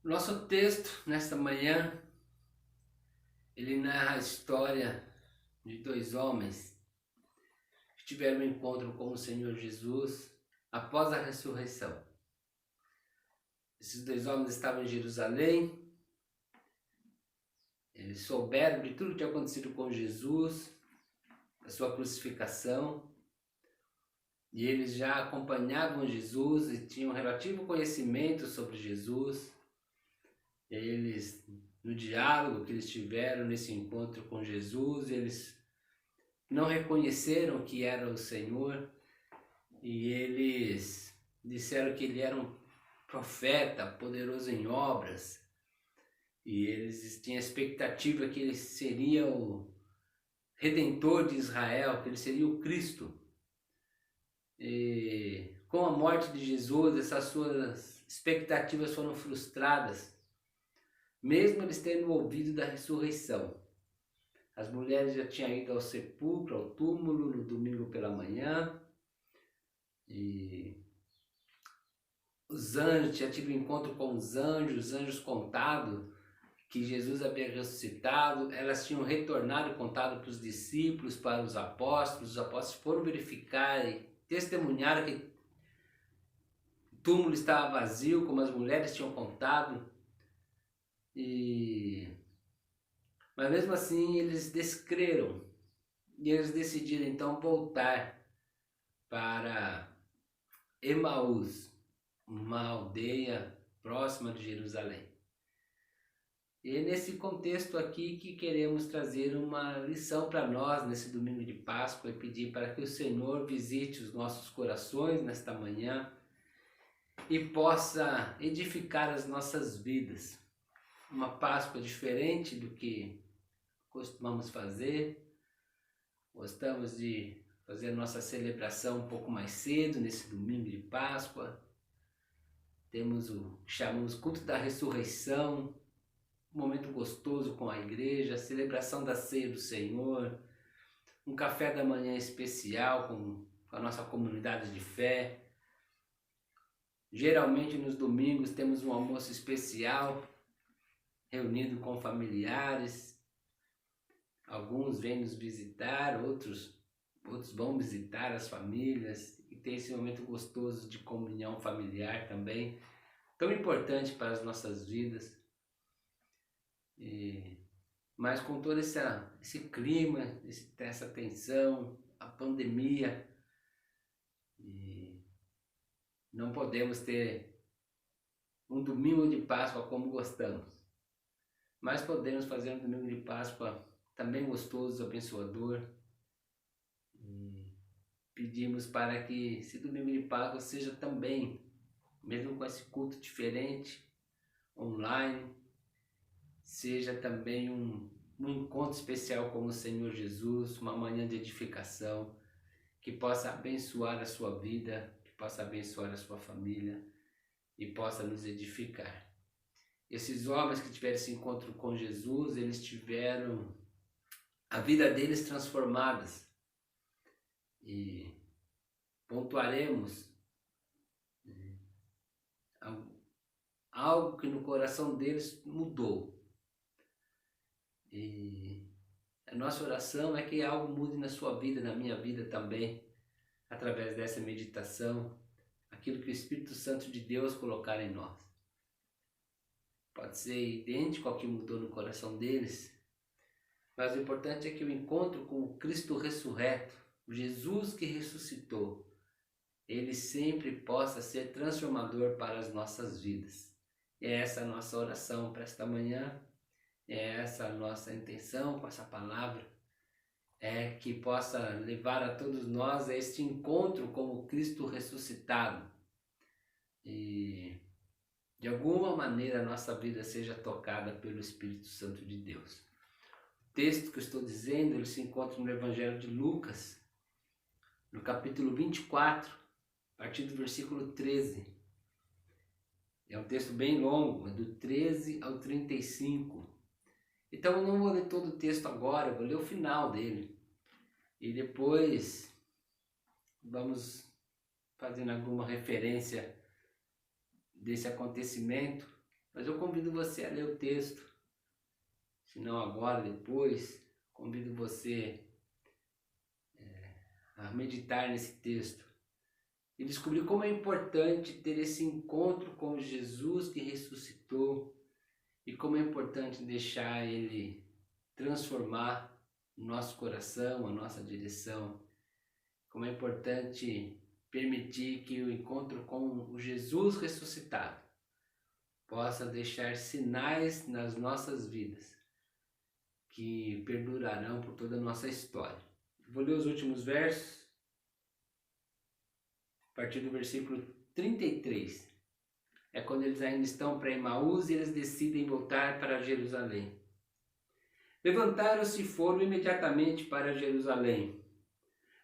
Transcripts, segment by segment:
Nosso texto nesta manhã, ele narra a história de dois homens que tiveram um encontro com o Senhor Jesus após a ressurreição. Esses dois homens estavam em Jerusalém, eles souberam de tudo que tinha acontecido com Jesus, a sua crucificação, e eles já acompanhavam Jesus e tinham relativo conhecimento sobre Jesus. E eles, no diálogo que eles tiveram nesse encontro com Jesus, eles não reconheceram que era o Senhor e eles disseram que ele era um profeta poderoso em obras e eles tinham a expectativa que ele seria o Redentor de Israel, que ele seria o Cristo. E com a morte de Jesus, essas suas expectativas foram frustradas, mesmo eles tendo ouvido da ressurreição. As mulheres já tinham ido ao sepulcro, ao túmulo, no domingo pela manhã, e os anjos, tinha tido um encontro com os anjos contado que Jesus havia ressuscitado, elas tinham retornado e contado para os discípulos, para os apóstolos foram verificar e testemunharam que o túmulo estava vazio, como as mulheres tinham contado, mas mesmo assim eles descreram e eles decidiram então voltar para Emaús, uma aldeia próxima de Jerusalém. E é nesse contexto aqui que queremos trazer uma lição para nós nesse domingo de Páscoa e pedir para que o Senhor visite os nossos corações nesta manhã e possa edificar as nossas vidas. Uma Páscoa diferente do que costumamos fazer. Gostamos de fazer a nossa celebração um pouco mais cedo, nesse domingo de Páscoa. Temos o que chamamos culto da ressurreição, um momento gostoso com a igreja, a celebração da ceia do Senhor, um café da manhã especial com a nossa comunidade de fé. Geralmente nos domingos temos um almoço especial, reunido com familiares. Alguns vêm nos visitar, outros vão visitar as famílias e tem esse momento gostoso de comunhão familiar também, tão importante para as nossas vidas. Mas com todo esse clima, essa tensão, a pandemia, não podemos ter um domingo de Páscoa como gostamos, mas podemos fazer um domingo de Páscoa também gostoso, abençoador. Pedimos para que esse domingo de Páscoa seja também, mesmo com esse culto diferente, online, seja também um encontro especial com o Senhor Jesus, uma manhã de edificação, que possa abençoar a sua vida, que possa abençoar a sua família e possa nos edificar. Esses homens que tiveram esse encontro com Jesus, eles tiveram a vida deles transformadas. E pontuaremos algo que no coração deles mudou. E a nossa oração é que algo mude na sua vida, na minha vida também, através dessa meditação, aquilo que o Espírito Santo de Deus colocar em nós. Pode ser idêntico ao que mudou no coração deles, mas o importante é que o encontro com o Cristo ressurreto, o Jesus que ressuscitou, ele sempre possa ser transformador para as nossas vidas. E é essa a nossa oração para esta manhã, é essa a nossa intenção com essa palavra, é que possa levar a todos nós a este encontro com o Cristo ressuscitado. E de alguma maneira a nossa vida seja tocada pelo Espírito Santo de Deus. O texto que eu estou dizendo, ele se encontra no Evangelho de Lucas, no capítulo 24, a partir do versículo 13. É um texto bem longo, é do 13 ao 35. Então eu não vou ler todo o texto agora, eu vou ler o final dele. E depois vamos fazendo alguma referência desse acontecimento Mas eu convido você a ler o texto, se não agora, depois, convido você a meditar nesse texto e descobrir como é importante ter esse encontro com Jesus que ressuscitou e como é importante deixar Ele transformar o nosso coração, a nossa direção, como é importante permitir que o encontro com o Jesus ressuscitado possa deixar sinais nas nossas vidas que perdurarão por toda a nossa história. Vou ler os últimos versos, a partir do versículo 33. É quando eles ainda estão para Emaús e eles decidem voltar para Jerusalém. Levantaram-se e foram imediatamente para Jerusalém.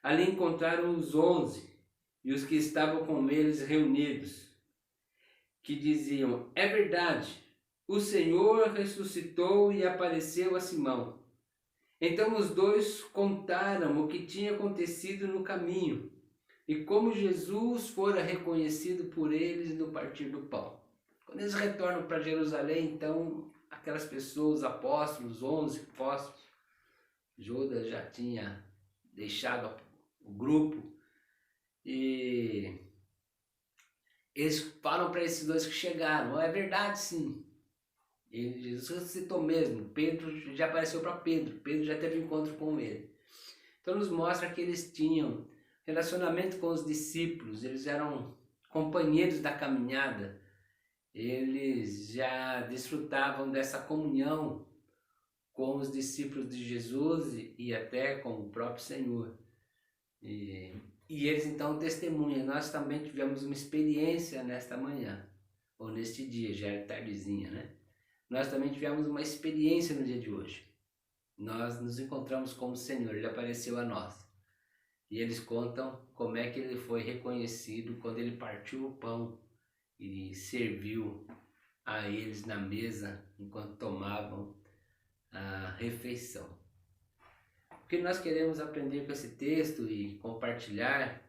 Ali encontraram os 11 e os que estavam com eles reunidos, que diziam: é verdade, o Senhor ressuscitou e apareceu a Simão. Então os dois contaram o que tinha acontecido no caminho e como Jesus fora reconhecido por eles no partir do pão. Quando eles retornam para Jerusalém, então aquelas pessoas, os apóstolos, 11 apóstolos, Judas já tinha deixado o grupo, e eles falam para esses dois que chegaram: é verdade, sim, Jesus ressuscitou mesmo. Pedro já apareceu para Pedro, Pedro já teve encontro com ele. Então nos mostra que eles tinham relacionamento com os discípulos, eles eram companheiros da caminhada, eles já desfrutavam dessa comunhão com os discípulos de Jesus e até com o próprio Senhor. E eles então testemunham. Nós também tivemos uma experiência nesta manhã, ou neste dia, já era tardezinha, né? Nós também tivemos uma experiência no dia de hoje. Nós nos encontramos com o Senhor, Ele apareceu a nós. E eles contam como é que Ele foi reconhecido quando Ele partiu o pão e serviu a eles na mesa enquanto tomavam a refeição. O que nós queremos aprender com esse texto e compartilhar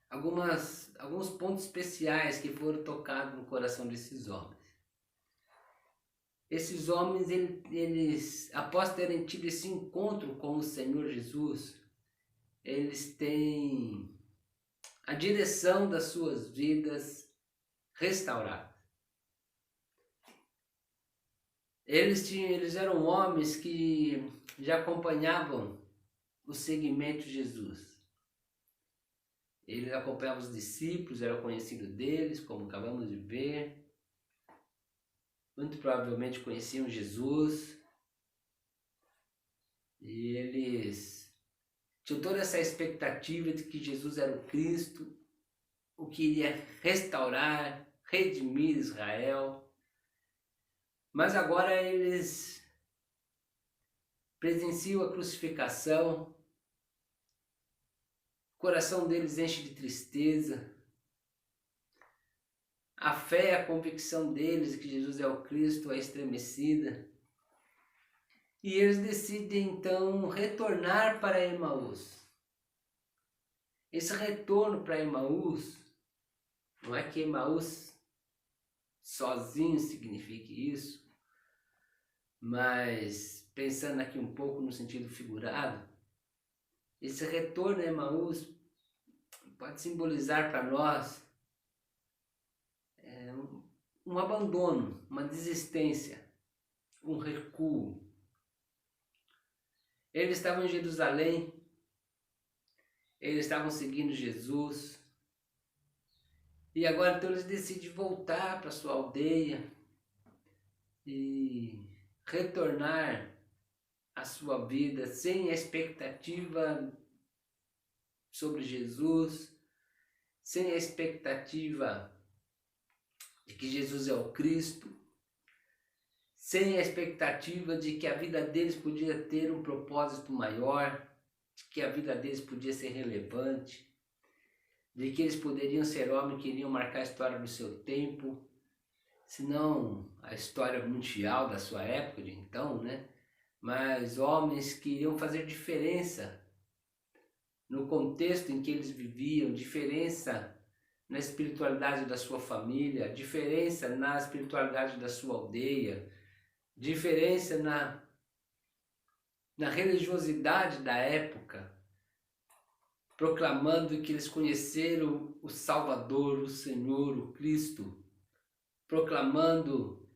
alguns pontos especiais que foram tocados no coração desses homens. Esses homens, eles, após terem tido esse encontro com o Senhor Jesus, eles têm a direção das suas vidas restaurada. Eles eram homens que já acompanhavam o segmento de Jesus. Eles acompanhavam os discípulos, eram conhecidos deles, como acabamos de ver. Muito provavelmente conheciam Jesus. E eles tinham toda essa expectativa de que Jesus era o Cristo, o que iria restaurar, redimir Israel. Mas agora eles presenciam a crucificação, o coração deles enche de tristeza, a fé, a convicção deles de que Jesus é o Cristo é estremecida, e eles decidem então retornar para Emaús. Esse retorno para Emaús, não é que Emaús sozinho signifique isso, mas pensando aqui um pouco no sentido figurado, esse retorno a Emaús pode simbolizar para nós um abandono, uma desistência, um recuo. Eles estavam em Jerusalém, eles estavam seguindo Jesus, e agora então eles decidem voltar para sua aldeia e retornar à sua vida sem a expectativa sobre Jesus, sem a expectativa de que Jesus é o Cristo, sem a expectativa de que a vida deles podia ter um propósito maior, de que a vida deles podia ser relevante, de que eles poderiam ser homens que iriam marcar a história do seu tempo, se não a história mundial da sua época de então, né? Mas homens que iriam fazer diferença no contexto em que eles viviam, diferença na espiritualidade da sua família, diferença na espiritualidade da sua aldeia, diferença na religiosidade da época, proclamando que eles conheceram o Salvador, o Senhor, o Cristo, proclamando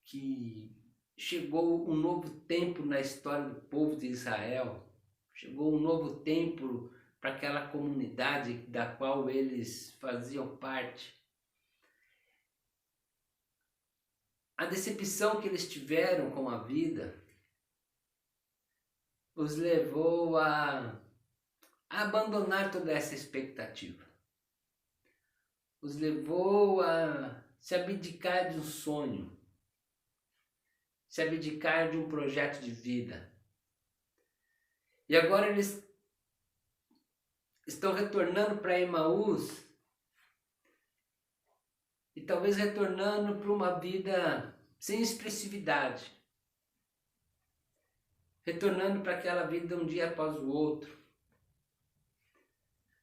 que chegou um novo tempo na história do povo de Israel, chegou um novo tempo para aquela comunidade da qual eles faziam parte. A decepção que eles tiveram com a vida os levou a abandonar toda essa expectativa. Os levou a se abdicar de um sonho, se abdicar de um projeto de vida. E agora eles estão retornando para Emaús e talvez retornando para uma vida sem expressividade, retornando para aquela vida um dia após o outro,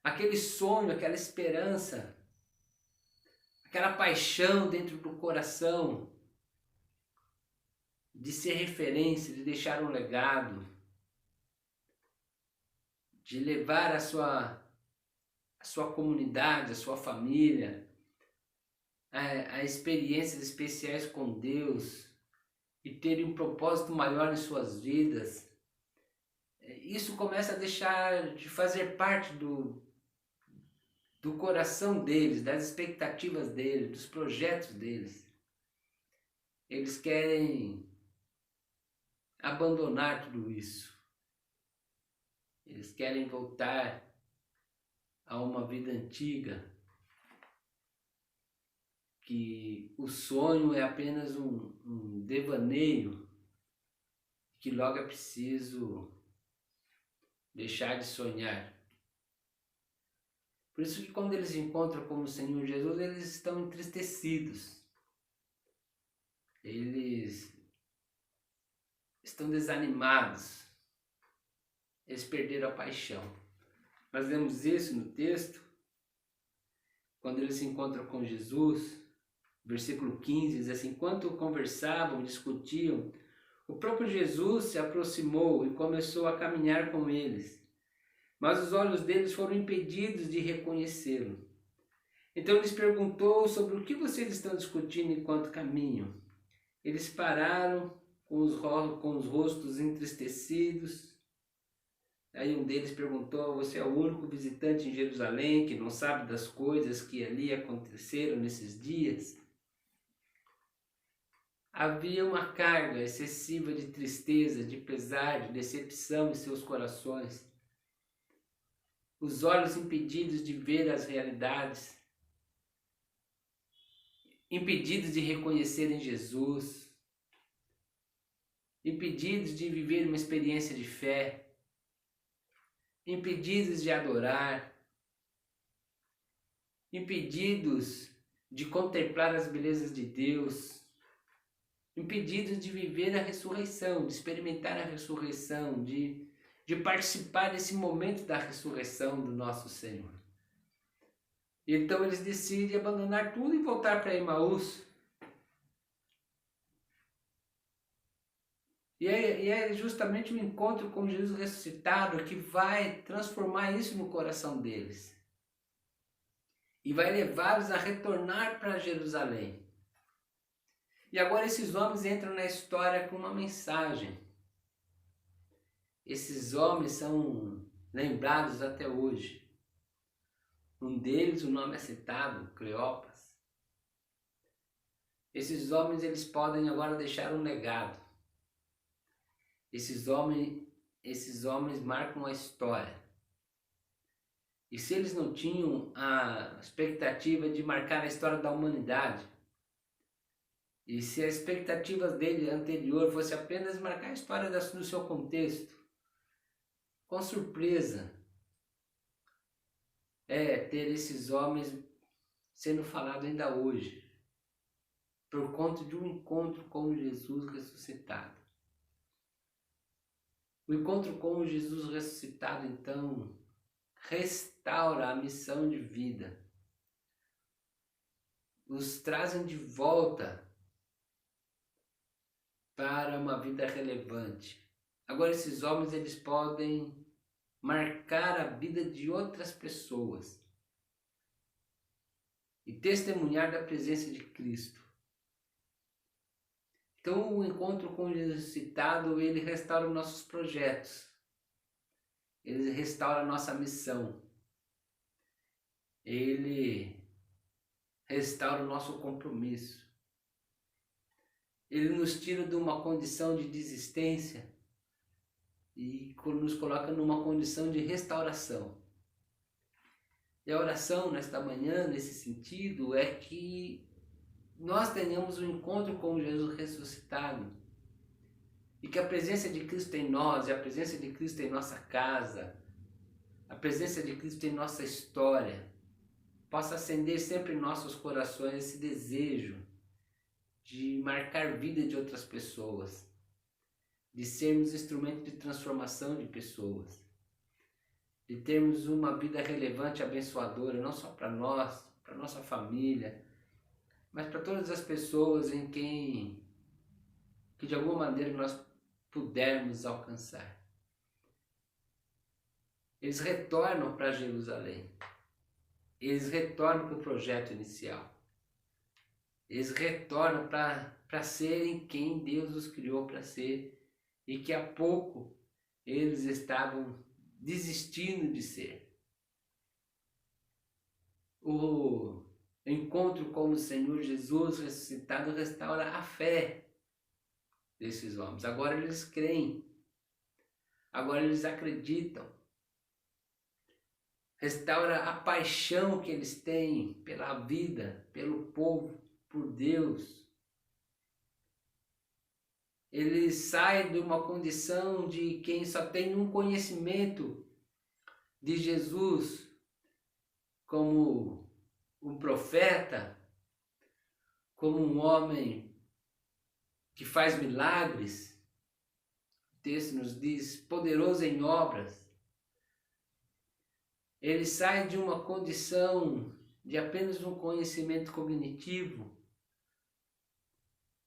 aquele sonho, aquela esperança, aquela paixão dentro do coração de ser referência, de deixar um legado, de levar a sua comunidade, a sua família, a experiências especiais com Deus e terem um propósito maior em suas vidas. Isso começa a deixar de fazer parte do coração deles, das expectativas deles, dos projetos deles. Eles querem abandonar tudo isso. Eles querem voltar a uma vida antiga, que o sonho é apenas um devaneio, que logo é preciso deixar de sonhar. Por isso que quando eles encontram com o Senhor Jesus, eles estão entristecidos. Eles estão desanimados. Eles perderam a paixão. Nós vemos isso no texto, quando eles se encontram com Jesus, versículo 15, diz assim: enquanto conversavam, discutiam, o próprio Jesus se aproximou e começou a caminhar com eles. Mas os olhos deles foram impedidos de reconhecê-lo. Então lhes perguntou sobre o que vocês estão discutindo enquanto caminham. Eles pararam com os rostos entristecidos. Aí um deles perguntou: você é o único visitante em Jerusalém que não sabe das coisas que ali aconteceram nesses dias? Havia uma carga excessiva de tristeza, de pesar, de decepção em seus corações. Os olhos impedidos de ver as realidades, impedidos de reconhecer em Jesus, impedidos de viver uma experiência de fé, impedidos de adorar, impedidos de contemplar as belezas de Deus, impedidos de viver a ressurreição, de experimentar a ressurreição, de participar desse momento da ressurreição do nosso Senhor. E então eles decidem abandonar tudo e voltar para Emaús. E é justamente o encontro com Jesus ressuscitado que vai transformar isso no coração deles. E vai levá-los a retornar para Jerusalém. E agora esses homens entram na história com uma mensagem. Esses homens são lembrados até hoje. Um deles, o nome é citado, Cleopas. Esses homens, eles podem agora deixar um legado. Esses homens marcam a história. E se eles não tinham a expectativa de marcar a história da humanidade, e se a expectativa dele anterior fosse apenas marcar a história do seu contexto, com surpresa é ter esses homens sendo falado ainda hoje, por conta de um encontro com Jesus ressuscitado. O encontro com Jesus ressuscitado, então, restaura a missão de vida, os trazem de volta para uma vida relevante. Agora esses homens eles podem marcar a vida de outras pessoas e testemunhar da presença de Cristo. Então o encontro com Jesus ressuscitado, ele restaura nossos projetos, ele restaura a nossa missão, ele restaura o nosso compromisso, ele nos tira de uma condição de desistência e nos coloca numa condição de restauração. E a oração nesta manhã, nesse sentido, é que nós tenhamos um encontro com Jesus ressuscitado e que a presença de Cristo em nós, e a presença de Cristo em nossa casa, a presença de Cristo em nossa história, possa acender sempre em nossos corações esse desejo de marcar vida de outras pessoas, de sermos instrumento de transformação de pessoas, de termos uma vida relevante, abençoadora, não só para nós, para nossa família, mas para todas as pessoas em que de alguma maneira nós pudermos alcançar. Eles retornam para Jerusalém, eles retornam para o projeto inicial, eles retornam para serem quem Deus os criou para ser e que há pouco eles estavam desistindo de ser. O encontro com o Senhor Jesus ressuscitado restaura a fé desses homens. Agora eles creem, agora eles acreditam. Restaura a paixão que eles têm pela vida, pelo povo, por Deus. Eles saem de uma condição de quem só tem um conhecimento de Jesus como um profeta, como um homem que faz milagres. O texto nos diz, poderoso em obras. Ele sai de uma condição de apenas um conhecimento cognitivo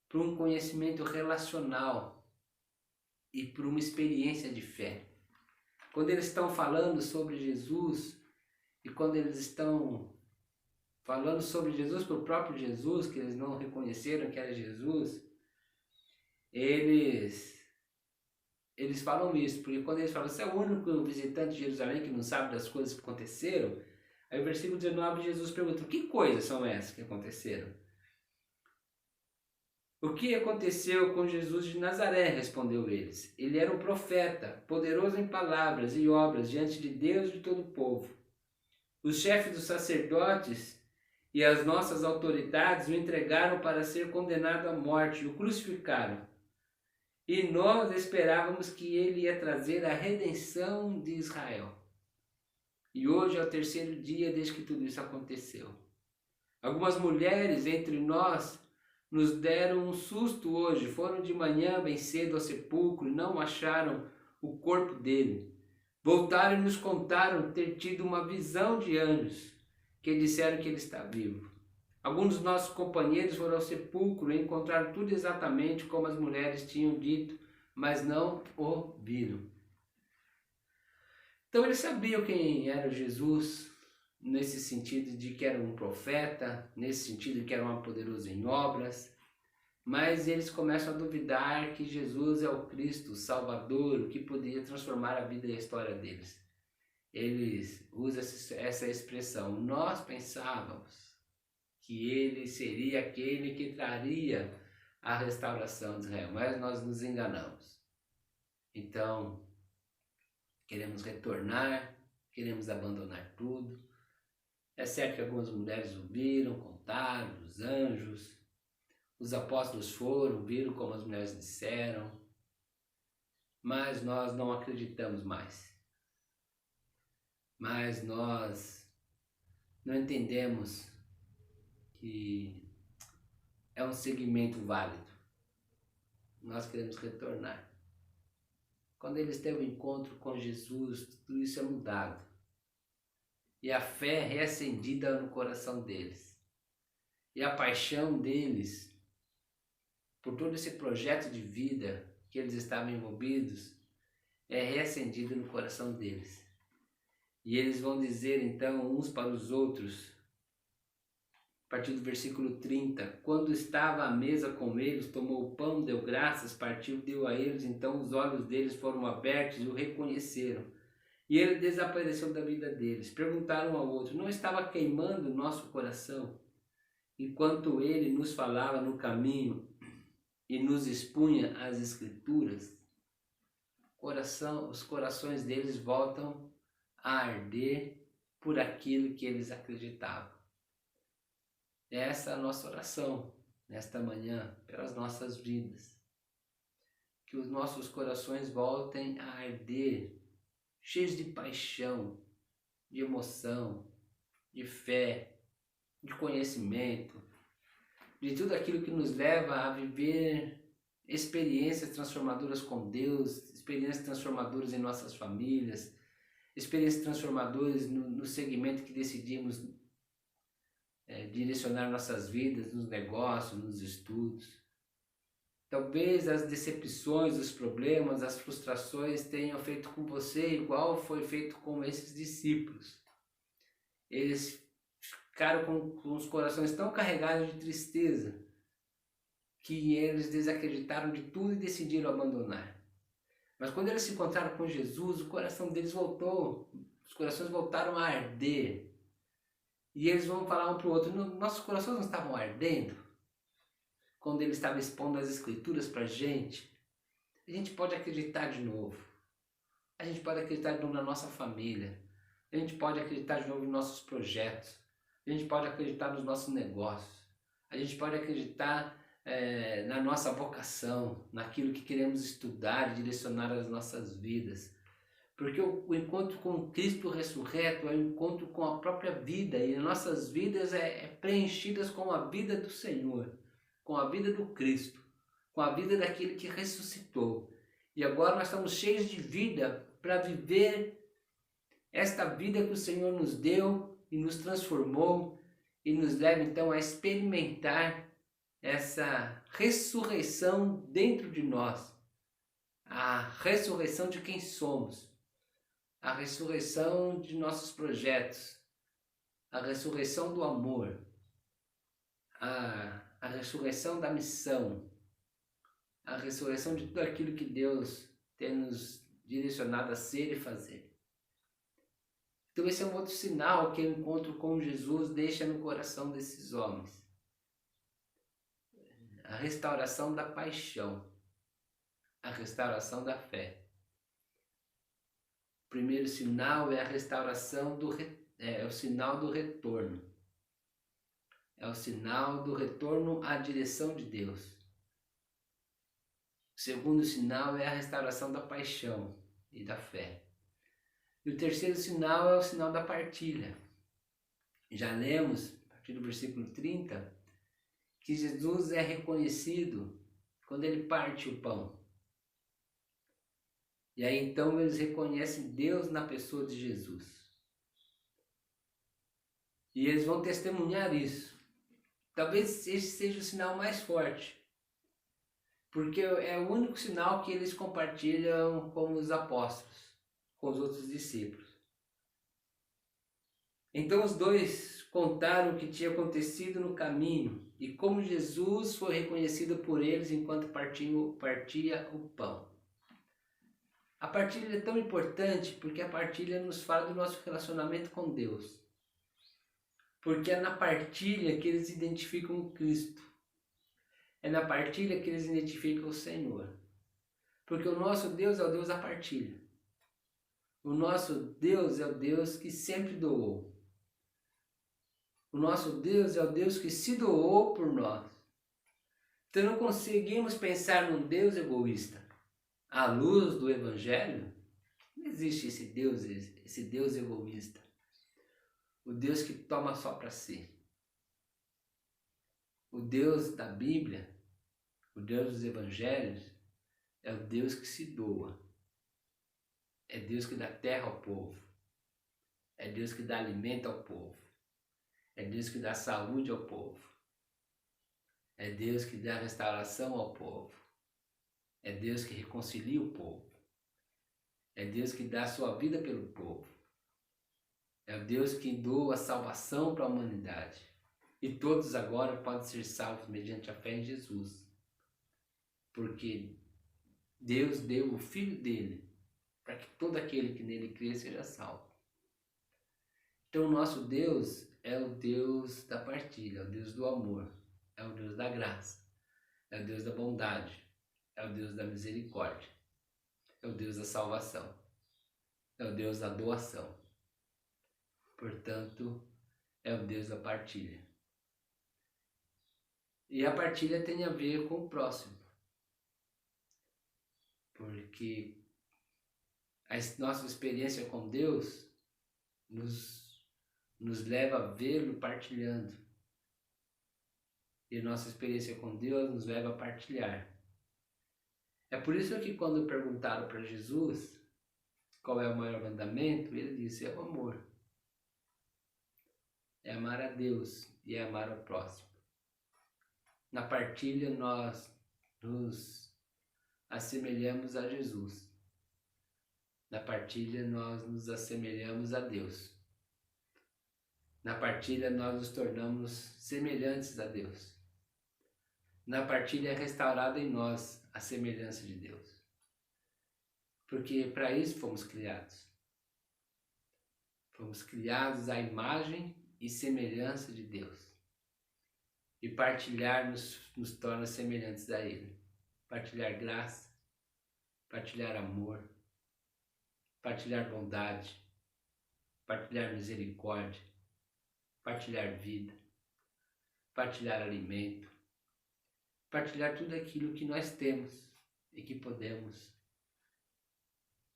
para um conhecimento relacional e para uma experiência de fé. Quando eles estão falando sobre Jesus e quando eles estão falando sobre Jesus para o próprio Jesus, que eles não reconheceram que era Jesus, eles falam isso, porque quando eles falam, você é o único visitante de Jerusalém que não sabe das coisas que aconteceram, aí o versículo 19 Jesus pergunta, que coisas são essas que aconteceram? O que aconteceu com Jesus de Nazaré? Respondeu eles. Ele era um profeta, poderoso em palavras e obras diante de Deus e de todo o povo. Os chefes dos sacerdotes e as nossas autoridades o entregaram para ser condenado à morte e o crucificaram. E nós esperávamos que ele ia trazer a redenção de Israel. E hoje é o terceiro dia desde que tudo isso aconteceu. Algumas mulheres entre nós nos deram um susto hoje. Foram de manhã bem cedo ao sepulcro e não acharam o corpo dele. Voltaram e nos contaram ter tido uma visão de anjos que disseram que ele está vivo. Alguns dos nossos companheiros foram ao sepulcro e encontraram tudo exatamente como as mulheres tinham dito, mas não o viram. Então eles sabiam quem era Jesus, nesse sentido de que era um profeta, nesse sentido de que era um poderoso em obras, mas eles começam a duvidar que Jesus é o Cristo, o Salvador, o que poderia transformar a vida e a história deles. Eles usam essa expressão, nós pensávamos que ele seria aquele que traria a restauração de Israel, mas nós nos enganamos. Então, queremos retornar, queremos abandonar tudo. É certo que algumas mulheres o viram, contaram, os anjos, os apóstolos foram, viram como as mulheres disseram, mas nós não acreditamos mais. Mas nós não entendemos que é um segmento válido. Nós queremos retornar. Quando eles têm o encontro com Jesus, tudo isso é mudado. E a fé é reacendida no coração deles. e a paixão deles por todo esse projeto de vida que eles estavam envolvidos é reacendido no coração deles. E eles vão dizer então uns para os outros, a partir do versículo 30, quando estava à mesa com eles, tomou o pão, deu graças, partiu, deu a eles, então os olhos deles foram abertos e o reconheceram. E ele desapareceu da vida deles. Perguntaram ao outro, não estava queimando o nosso coração enquanto ele nos falava no caminho e nos expunha as escrituras? Os corações deles voltam a arder por aquilo que eles acreditavam. Essa é a nossa oração nesta manhã, pelas nossas vidas. Que os nossos corações voltem a arder, cheios de paixão, de emoção, de fé, de conhecimento, de tudo aquilo que nos leva a viver experiências transformadoras com Deus, experiências transformadoras em nossas famílias, experiências transformadoras no segmento que decidimos direcionar nossas vidas, nos negócios, nos estudos. Talvez as decepções, os problemas, as frustrações tenham feito com você igual foi feito com esses discípulos. Eles ficaram com os corações tão carregados de tristeza que eles desacreditaram de tudo e decidiram abandonar. Mas quando eles se encontraram com Jesus, o coração deles voltou, os corações voltaram a arder. E eles vão falar um para o outro, nossos corações não estavam ardendo? Quando ele estava expondo as escrituras para a gente pode acreditar de novo. A gente pode acreditar de novo na nossa família. A gente pode acreditar de novo nos nossos projetos. A gente pode acreditar nos nossos negócios. A gente pode acreditar na nossa vocação, naquilo que queremos estudar e direcionar as nossas vidas. Porque o encontro com Cristo ressurreto é o encontro com a própria vida, e as nossas vidas preenchidas com a vida do Senhor, com a vida do Cristo, com a vida daquele que ressuscitou. E agora nós estamos cheios de vida para viver esta vida que o Senhor nos deu e nos transformou e nos leva então a experimentar essa ressurreição dentro de nós, a ressurreição de quem somos, a ressurreição de nossos projetos, a ressurreição do amor, a ressurreição da missão, a ressurreição de tudo aquilo que Deus tem nos direcionado a ser e fazer. Então esse é um outro sinal que o encontro com Jesus deixa no coração desses homens. A restauração da paixão, a restauração da fé. O primeiro sinal é a restauração é o sinal do retorno. É o sinal do retorno à direção de Deus. O segundo sinal é a restauração da paixão e da fé. E o terceiro sinal é o sinal da partilha. Já lemos, a partir do versículo 30, que Jesus é reconhecido quando ele parte o pão. E aí então eles reconhecem Deus na pessoa de Jesus. E eles vão testemunhar isso. Talvez esse seja o sinal mais forte, porque é o único sinal que eles compartilham com os apóstolos, com os outros discípulos. Então os dois contaram o que tinha acontecido no caminho e como Jesus foi reconhecido por eles enquanto partia o pão. A partilha é tão importante porque a partilha nos fala do nosso relacionamento com Deus. Porque é na partilha que eles identificam o Cristo. É na partilha que eles identificam o Senhor. Porque o nosso Deus é o Deus da partilha. O nosso Deus é o Deus que sempre doou. O nosso Deus é o Deus que se doou por nós. Então não conseguimos pensar num Deus egoísta. À luz do Evangelho, não existe esse Deus egoísta. O Deus que toma só para si. O Deus da Bíblia, o Deus dos Evangelhos, é o Deus que se doa. É Deus que dá terra ao povo. É Deus que dá alimento ao povo. É Deus que dá saúde ao povo. É Deus que dá restauração ao povo. É Deus que reconcilia o povo. É Deus que dá a sua vida pelo povo. É o Deus que doa a salvação para a humanidade. E todos agora podem ser salvos mediante a fé em Jesus. Porque Deus deu o Filho dele para que todo aquele que nele crê seja salvo. Então o nosso Deus é o Deus da partilha, é o Deus do amor, é o Deus da graça, é o Deus da bondade, é o Deus da misericórdia, é o Deus da salvação, é o Deus da doação. Portanto, é o Deus da partilha. E a partilha tem a ver com o próximo. Porque a nossa experiência com Deus nos leva a vê-lo partilhando. E a nossa experiência com Deus nos leva a partilhar. É por isso que quando perguntaram para Jesus qual é o maior mandamento, ele disse: é o amor. É amar a Deus e é amar ao próximo. Na partilha nós nos assemelhamos a Jesus. Na partilha nós nos assemelhamos a Deus. Na partilha nós nos tornamos semelhantes a Deus. Na partilha é restaurada em nós a semelhança de Deus. Porque para isso fomos criados. Fomos criados à imagem e semelhança de Deus. E partilhar nos torna semelhantes a Ele. Partilhar graça, partilhar amor, partilhar bondade, partilhar misericórdia, partilhar vida, partilhar alimento, partilhar tudo aquilo que nós temos e que podemos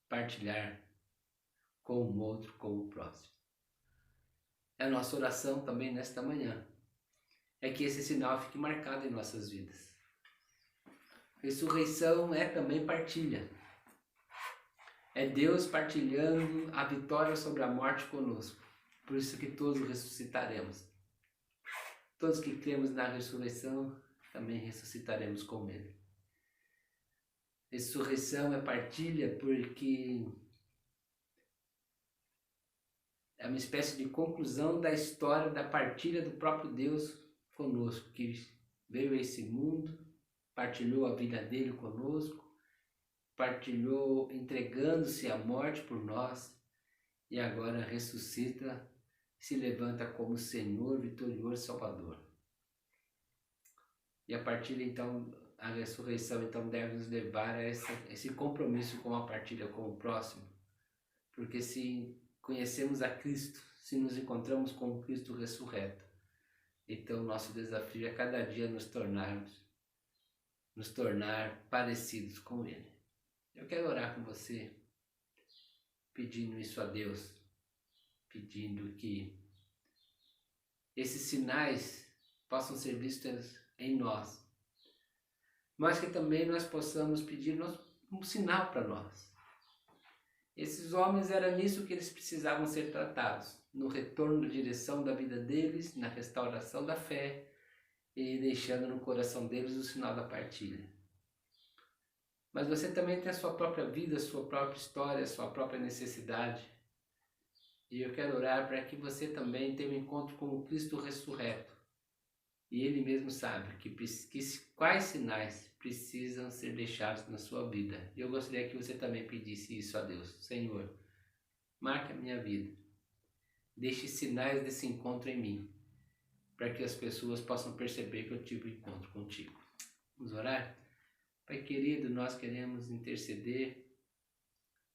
partilhar com o outro, com o próximo. A nossa oração também nesta manhã é que esse sinal fique marcado em nossas vidas. Ressurreição é também partilha. É Deus partilhando a vitória sobre a morte conosco. Por isso que todos ressuscitaremos. Todos que cremos na ressurreição também ressuscitaremos com Ele. Ressurreição é partilha porque é uma espécie de conclusão da história da partilha do próprio Deus conosco, que veio a esse mundo, partilhou a vida dele conosco, partilhou entregando-se à morte por nós e agora ressuscita, se levanta como Senhor, vitorioso, Salvador. E a partilha então, a ressurreição então deve nos levar a esse compromisso com a partilha com o próximo, porque se conhecemos a Cristo, se nos encontramos com o Cristo ressurreto, então nosso desafio é cada dia nos tornar parecidos com Ele. Eu quero orar com você, pedindo isso a Deus, pedindo que esses sinais possam ser vistos em nós, mas que também nós possamos pedir um sinal para nós. Esses homens, era nisso que eles precisavam ser tratados, no retorno da direção da vida deles, na restauração da fé e deixando no coração deles o sinal da partilha. Mas você também tem a sua própria vida, a sua própria história, a sua própria necessidade. E eu quero orar para que você também tenha um encontro com o Cristo ressurreto. E Ele mesmo sabe quais sinais precisam ser deixados na sua vida. E eu gostaria que você também pedisse isso a Deus. Senhor, marque a minha vida. Deixe sinais desse encontro em mim, para que as pessoas possam perceber que eu tive um encontro contigo. Vamos orar? Pai querido, nós queremos interceder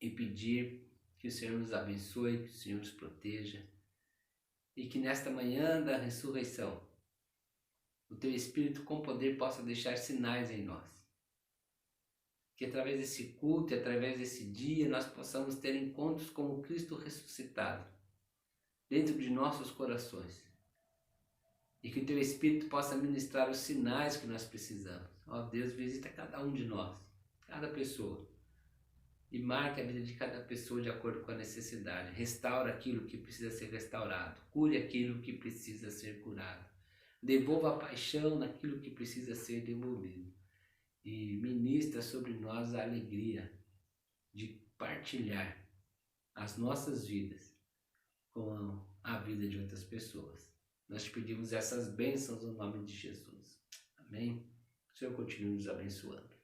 e pedir que o Senhor nos abençoe, que o Senhor nos proteja e que nesta manhã da ressurreição o Teu Espírito com poder possa deixar sinais em nós. Que através desse culto e através desse dia nós possamos ter encontros com o Cristo ressuscitado dentro de nossos corações. E que o Teu Espírito possa ministrar os sinais que nós precisamos. Ó Deus, visita cada um de nós, cada pessoa. E marque a vida de cada pessoa de acordo com a necessidade. Restaura aquilo que precisa ser restaurado. Cure aquilo que precisa ser curado. Devolva a paixão naquilo que precisa ser devolvido. E ministra sobre nós a alegria de partilhar as nossas vidas com a vida de outras pessoas. Nós te pedimos essas bênçãos no nome de Jesus. Amém? O Senhor continue nos abençoando.